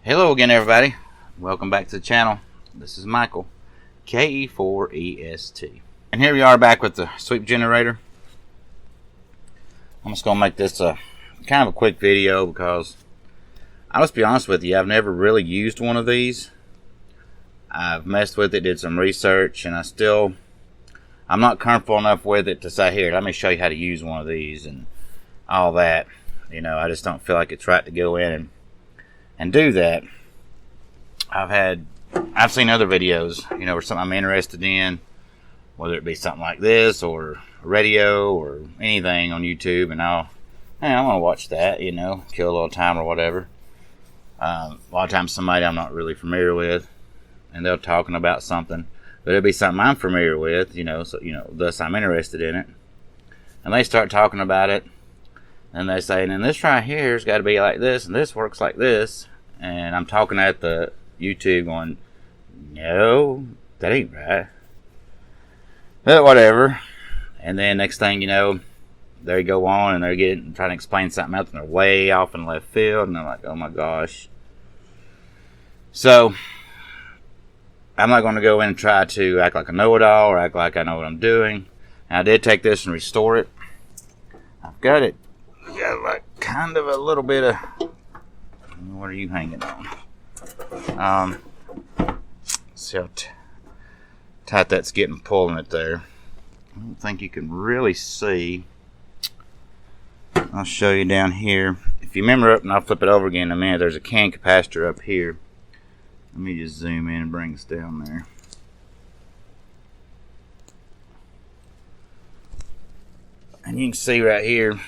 Hello again, everybody. Welcome back to the channel. This is Michael, KE4EST. And here we are back with the sweep generator. I'm just going to make this a kind of a quick video because I'll just be honest with you, I've never really used one of these. I've messed with it, did some research, and I'm not comfortable enough with it to say, here, let me show you how to use one of these and all that. You know, I just don't feel like it's right to go in and do that. I've seen other videos, you know, or something I'm interested in, whether it be something like this or radio or anything on YouTube, and I want to watch that, you know, kill a little time or whatever. A lot of times somebody I'm not really familiar with, and they're talking about something, but it'll be something I'm familiar with, you know, so, you know, thus I'm interested in it. And they start talking about it, and they say, and then this right here has got to be like this, and this works like this. And I'm talking at the YouTube going, no, that ain't right. But whatever. And then next thing you know, they go on and they're trying to explain something else, and they're way off in left field, and I'm like, oh my gosh. So I'm not going to go in and try to act like I know it all or act like I know what I'm doing. And I did take this and restore it. I've got it. Got like kind of a little bit of. What are you hanging on? See how tight that's getting pulling it there. I don't think you can really see. I'll show you down here. If you remember up, and I'll flip it over again in a minute, there's a can capacitor up here. Let me just zoom in and bring this down there. And you can see right here,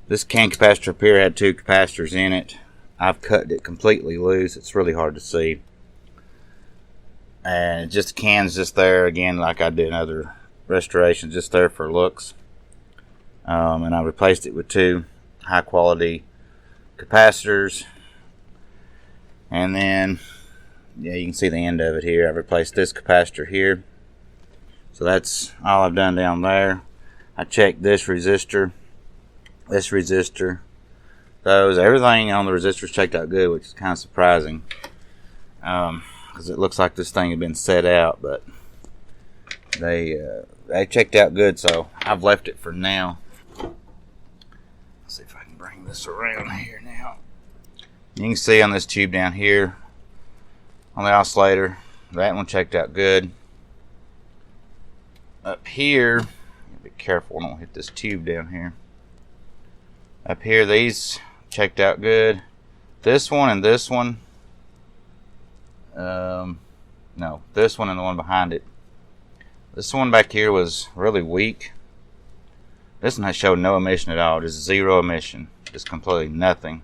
this can capacitor up here had two capacitors in it. I've cut it completely loose. It's really hard to see. And just the can's just there again, like I did in other restorations, just there for looks. And I replaced it with two high quality capacitors. And then, yeah, you can see the end of it here. I replaced this capacitor here. So that's all I've done down there. I checked this resistor, everything on the resistors checked out good, which is kind of surprising, because it looks like this thing had been set out, but they checked out good, so I've left it for now. Let's see if I can bring this around here now. You can see on this tube down here on the oscillator, that one checked out good. Up here, be careful, don't hit this tube down here. Up here, these checked out good. This one and this one, no, this one and the one behind it. This one back here was really weak. This one has showed no emission at all, just zero emission, just completely nothing.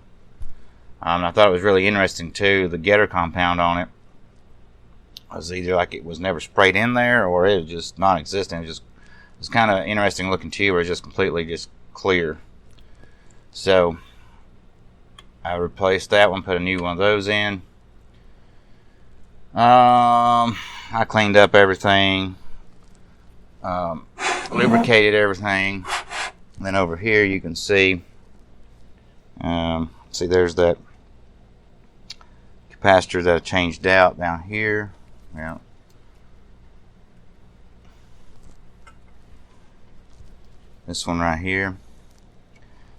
I thought it was really interesting too. The getter compound on it was either like it was never sprayed in there, or it was just non-existent. It's kind of interesting looking tube, where it's just completely just clear. So I replaced that one, put a new one of those in. I cleaned up everything, lubricated everything. And then over here you can see, there's that capacitor that I changed out down here. Yeah. This one right here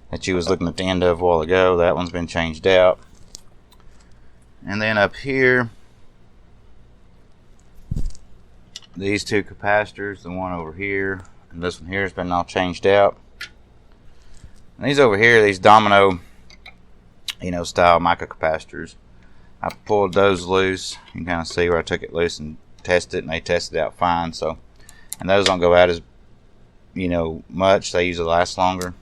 that you was looking at the end of a while ago, that one's been changed out. And then up here, these two capacitors, the one over here and this one here, has been all changed out. And these over here, these domino, you know, style microcapacitors, I pulled those loose. You can kind of see where I took it loose and tested it, and they tested out fine. So, and those don't go out as, you know, much. They usually last longer.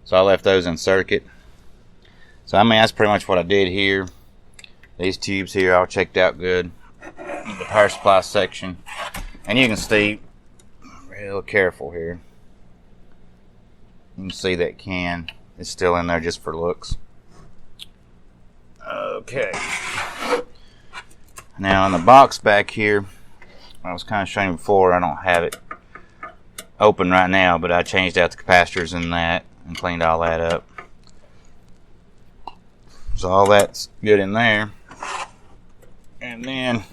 So I left those in circuit. So I mean, that's pretty much what I did here. These tubes here all checked out good. The power supply section, and you can see, real careful here. You can see that can is still in there just for looks. Okay. Now in the box back here, I was kind of showing you before, I don't have it open right now, but I changed out the capacitors in that and cleaned all that up. So all that's good in there. And then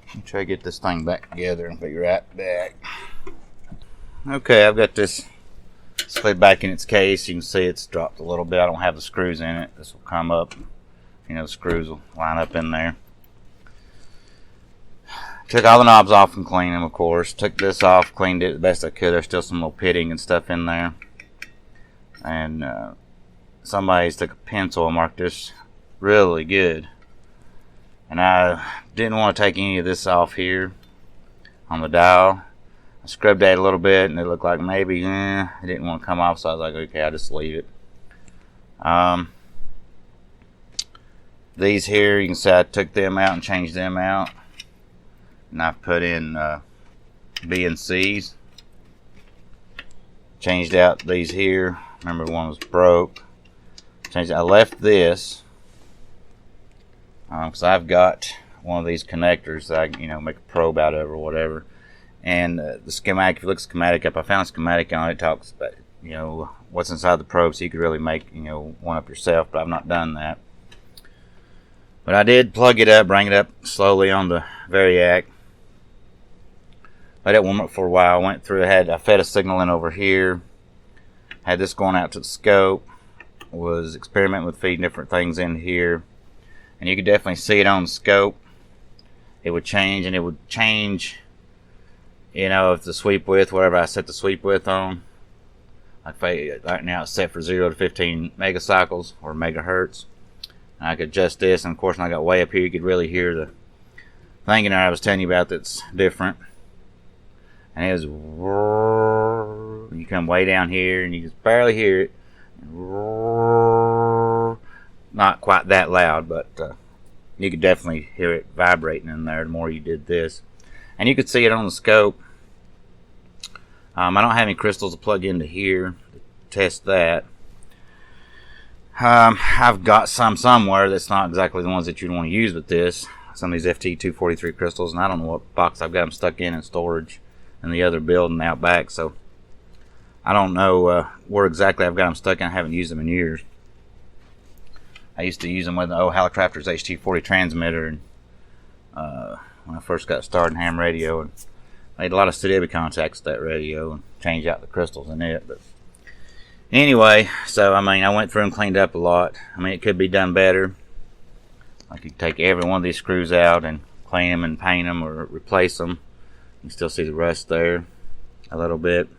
let me try to get this thing back together and put your right back. Okay, I've got this slid back in its case. You can see it's dropped a little bit. I don't have the screws in it. This will come up. You know, the screws will line up in there. Took all the knobs off and cleaned them, of course. Took this off, cleaned it the best I could. There's still some little pitting and stuff in there. And somebody's took a pencil and marked this really good. And I didn't want to take any of this off here on the dial. I scrubbed that a little bit and it looked like maybe it didn't want to come off, so I was like, okay, I'll just leave it. These here, you can see I took them out and changed them out. And I've put in B and C's. Changed out these here. Remember, one was broke. Changed. I left this because I've got one of these connectors that I, make a probe out of or whatever. And the schematic, if you look at the schematic up, I found a schematic on it. It talks about, what's inside the probe, so you could really make, one up yourself. But I've not done that. But I did plug it up, bring it up slowly on the variac. Let it warm up for a while. Went through. I fed a signal in over here. Had this going out to the scope. Was experimenting with feeding different things in here, and you could definitely see it on the scope. It would change, and it would change. If the sweep width, whatever I set the sweep width on. Right now it's set for 0 to 15 megacycles or megahertz. And I could adjust this, and of course, when I got way up here, you could really hear the thing in there I was telling you about that's different. And it was, you come way down here and you just barely hear it. Not quite that loud, but you could definitely hear it vibrating in there the more you did this. And you could see it on the scope. I don't have any crystals to plug into here to test that. I've got some somewhere that's not exactly the ones that you'd want to use with this. Some of these FT243 crystals, and I don't know what box I've got them stuck in storage in the other building out back, so I don't know where exactly I've got them stuck in. I haven't used them in years. I used to use them with the old Hallicrafter's HT40 transmitter, and when I first got started in ham radio, and made a lot of steady contacts with that radio and changed out the crystals in it. But anyway, so I went through and cleaned up a lot. It could be done better. I could take every one of these screws out and clean them and paint them or replace them. You can still see the rust there a little bit.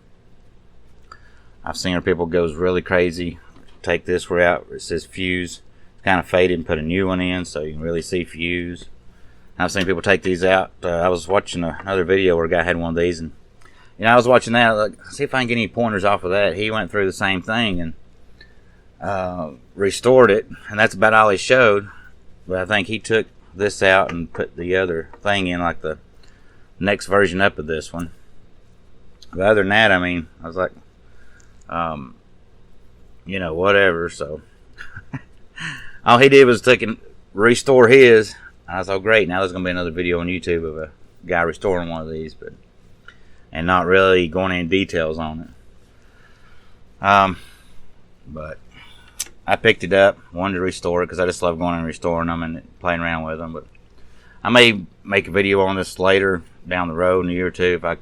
I've seen where people goes really crazy. Take this one out. It says fuse. It's kind of faded and put a new one in so you can really see fuse. I've seen people take these out. I was watching another video where a guy had one of these, and I was watching that. Like, see if I can get any pointers off of that. He went through the same thing and restored it, and that's about all he showed. But I think he took this out and put the other thing in, like the next version up of this one. But other than that, I was like, whatever. So all he did was restore his. I was like, great, now there's going to be another video on YouTube of a guy restoring one of these, and not really going into details on it. But I picked it up, wanted to restore it, because I just love going and restoring them and playing around with them. But I may make a video on this later down the road in a year or two if I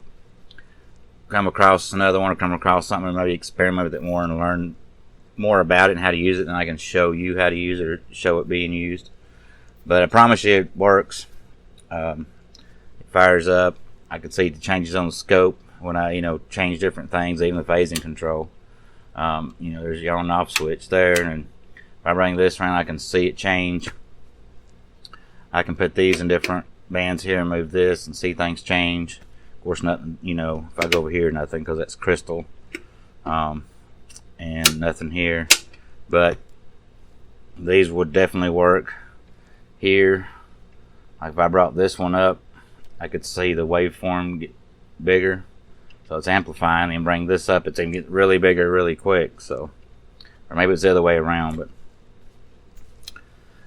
come across another one or come across something and maybe experiment with it more and learn more about it and how to use it, and I can show you how to use it or show it being used. But I promise you it works. It fires up. I can see the changes on the scope when I, change different things, even the phasing control. There's your on and off switch there, and if I bring this around, I can see it change. I can put these in different bands here and move this and see things change. Of course, nothing, if I go over here, nothing, because that's crystal. And nothing here. But these would definitely work. Here, like if I brought this one up, I could see the waveform get bigger, so it's amplifying, and bring this up, it's going to get really bigger really quick. So, or maybe it's the other way around. But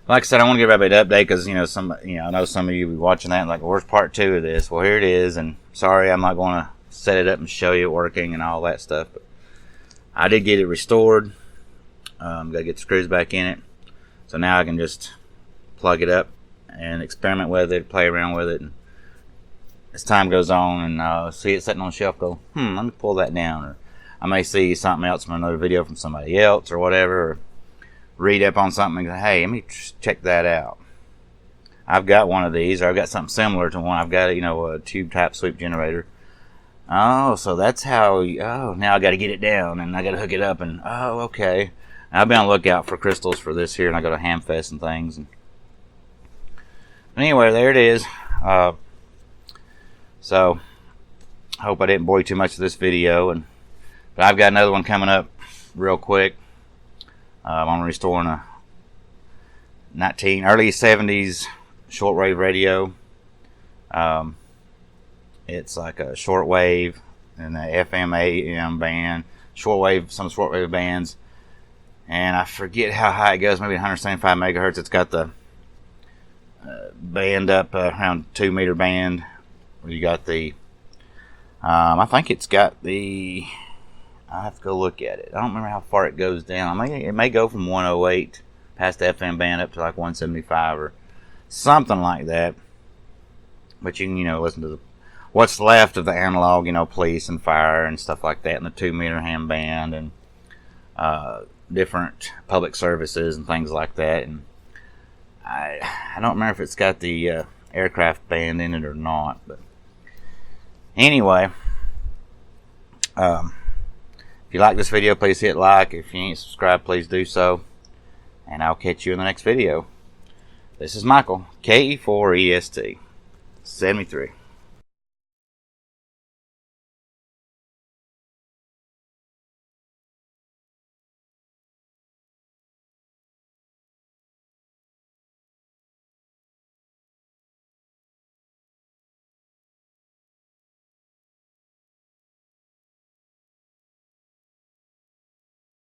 like I said, I want to give everybody an update because I know some of you will be watching that and like, where's part 2 of this? Well, here it is, and sorry, I'm not going to set it up and show you it working and all that stuff, but I did get it restored. Gotta get the screws back in it. So now I can just plug it up and experiment with it, play around with it. And as time goes on and see it sitting on the shelf, go, let me pull that down. Or I may see something else from another video from somebody else or whatever, or read up on something and go, hey, let me check that out. I've got one of these, or I've got something similar to one. I've got, a tube type sweep generator. Oh, so that's how, now I got to get it down and I got to hook it up and, okay. I've been on the lookout for crystals for this here, and I go to Hamfest and things. But anyway, there it is. So, I hope I didn't bore you too much of this video. But I've got another one coming up real quick. I'm restoring a early 70s shortwave radio. It's like a shortwave and a FM AM band, some shortwave bands, and I forget how high it goes, maybe 175 megahertz. It's got the band up around 2 meter band. You got the I think it's got the, I have to go look at it. I don't remember how far it goes down. It may go from 108 past the FM band up to like 175 or something like that. But you can, listen to what's left of the analog, police and fire and stuff like that, and the 2 meter ham band and different public services and things like that. And I don't remember if it's got the aircraft band in it or not. But anyway, if you like this video, please hit like. If you ain't subscribed, please do so. And I'll catch you in the next video. This is Michael, KE4EST 73.